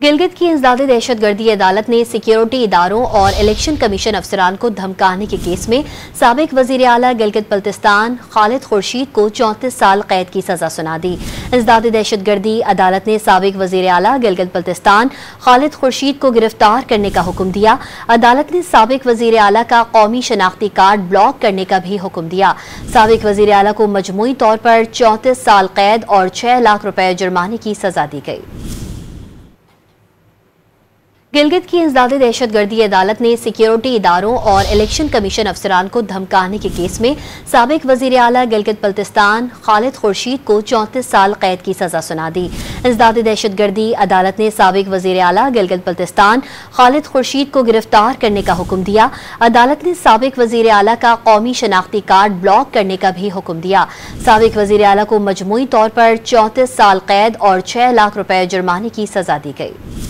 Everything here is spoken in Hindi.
गिलगित की इंसदादी दहशतगर्दी अदालत ने सिक्योरिटी इदारों और इलेक्शन कमीशन अफसरान को धमकाने के केस में साबिक वजीर आला गिलगित बल्तिस्तान खालिद खुर्शीद को 34 साल कैद की सजा सुना दी। इंसदादी दहशतगर्दी अदालत ने साबिक वजीर आला गिलगित बल्तिस्तान खालिद खुर्शीद को गिरफ्तार करने का हुक्म दिया। अदालत ने साबिक वजीर आला का कौमी शनाख्ती कार्ड ब्लॉक करने का भी हुक्म दिया। साबिक वजीर आला को मजमूई तौर पर 34 साल कैद और 6 लाख रुपए जुर्माने की सजा दी गई। गिलगित की इंसदादी दहशतगर्दी अदालत ने सिक्योरिटी इदारों और इलेक्शन कमीशन अफसरान को धमकाने के केस में साबिक वजीर आला गिलगित बल्तिस्तान खालिद खुर्शीद को 34 साल कैद की सजा सुना दी। इंसदादी दहशतगर्दी अदालत ने साबिक वजीर आला गिलगित बल्तिस्तान खालिद खुर्शीद को गिरफ्तार करने का हुक्म दिया। अदालत ने साबिक वजीर आला का कौमी शनाख्ती कार्ड ब्लॉक करने का भी हुक्म दिया। साबिक वजीर आला को मजमूई तौर पर 34 साल कैद और 6 लाख रुपए जुर्माने की सजा दी गई।